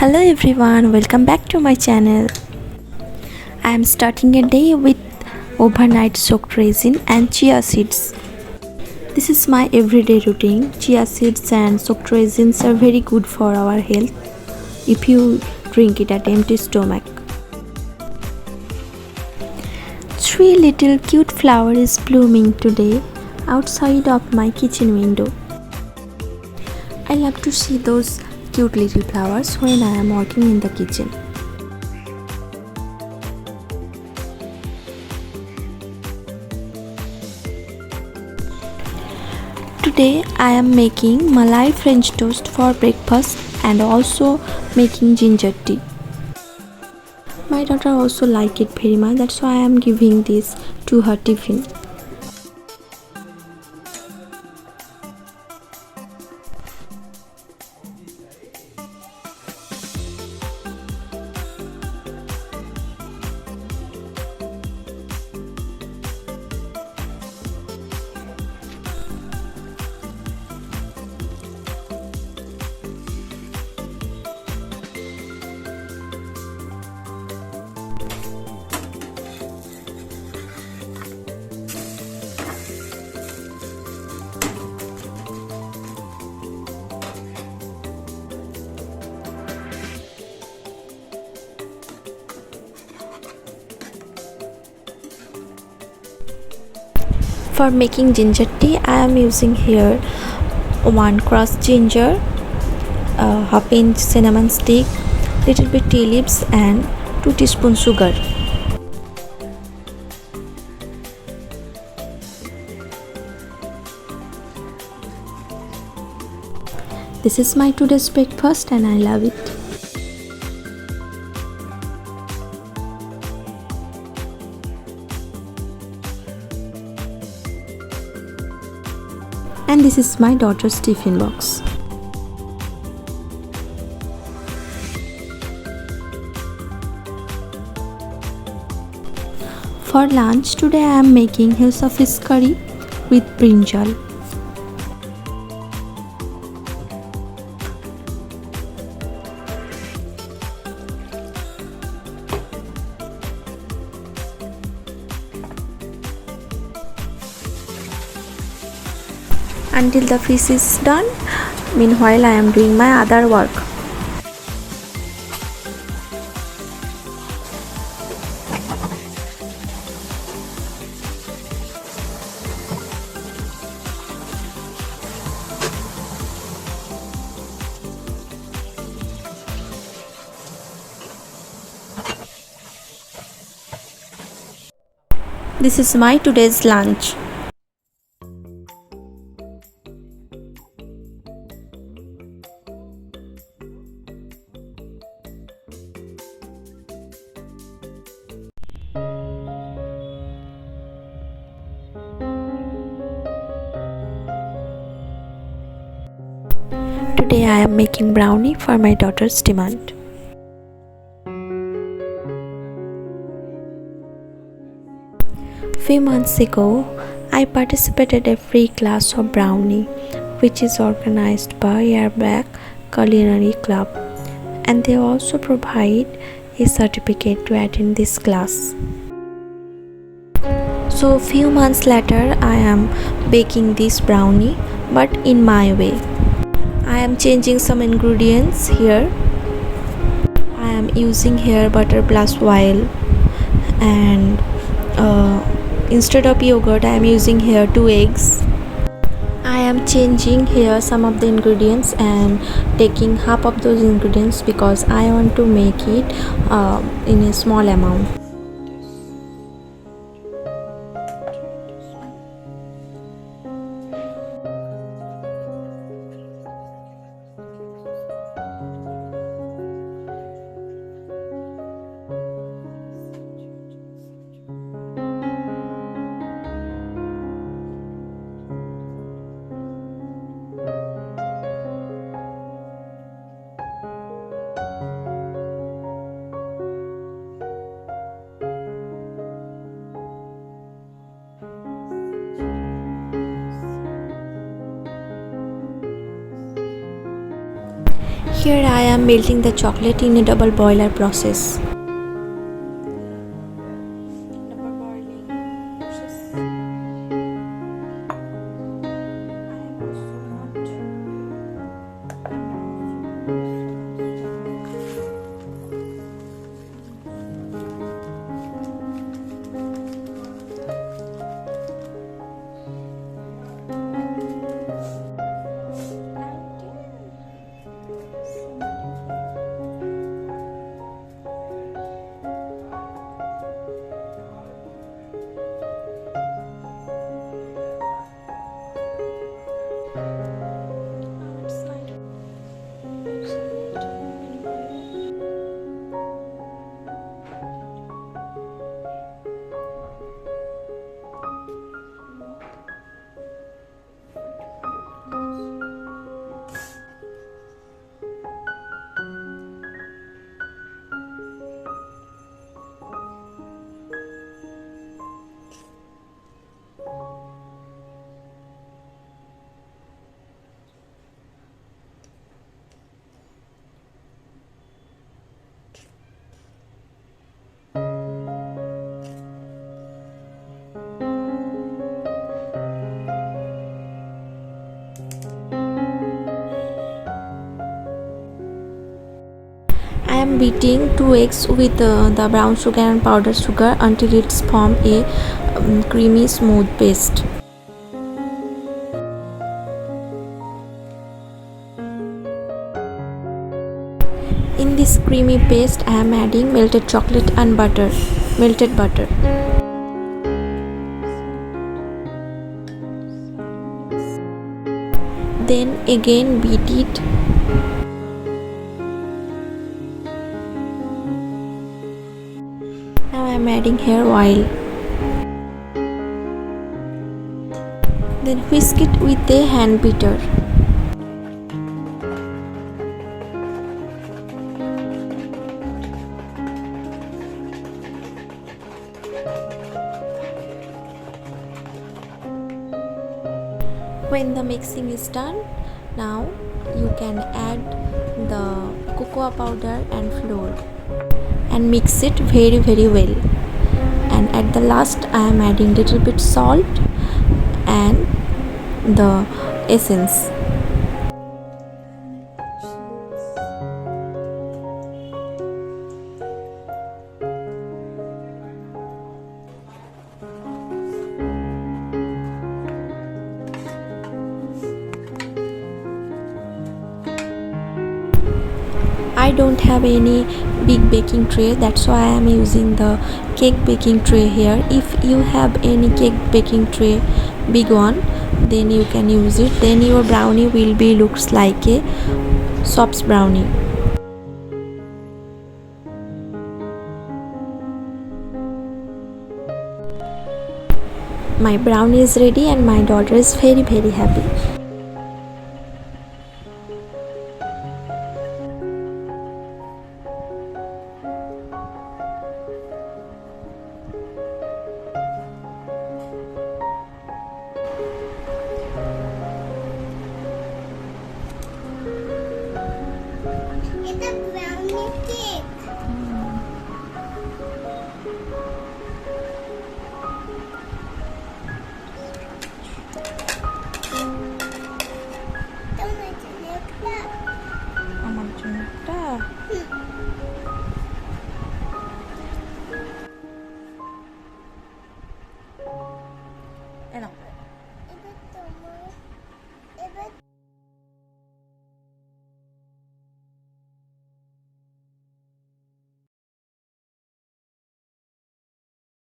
Hello everyone, welcome back to my channel. I am starting a day with overnight soaked raisin and chia seeds. This is my everyday routine. Chia seeds and soaked raisins are very good for our health if you drink it at empty stomach. Three little cute flowers is blooming today outside of my kitchen window. I love to see those cute little flowers when I am working in the kitchen. Today I am making Malai French toast for breakfast and also making ginger tea. My daughter also like it very much, that's why I am giving this to her tiffin. For making ginger tea, I am using here 1 crushed ginger, half inch cinnamon stick, little bit tea leaves and 2 teaspoons sugar. This is my today's breakfast and I love it. And this is my daughter's tiffin box. For lunch today I am making hilsa fish curry with brinjal. Until the fish is done, meanwhile I am doing my other work. This is my today's lunch. Today I am making brownie for my daughter's demand. Few months ago, I participated in a free class of brownie which is organized by Airbag Culinary Club, and they also provide a certificate to attend this class. So few months later I am baking this brownie but in my way. I am changing some ingredients here. I am using here butter plus oil, and instead of yogurt I am using here 2 eggs. I am changing here some of the ingredients and taking half of those ingredients because I want to make it in a small amount. Here I am melting the chocolate in a double boiler process. I am beating 2 eggs with the brown sugar and powdered sugar until it's formed a creamy smooth paste. In this creamy paste I am adding melted chocolate and melted butter. Then again beat it. Now I am adding hair oil. Then whisk it with a hand beater. When the mixing is done, now you can add the cocoa powder and flour and mix it very well. And at the last I am adding little bit salt and the essence. I don't have any big baking tray, that's why I am using the cake baking tray here. If you have any cake baking tray, big one, then you can use it. Then your brownie will be looks like a soft brownie. My brownie is ready and my daughter is very happy. It's a brownie cake. আমার জন্য একটা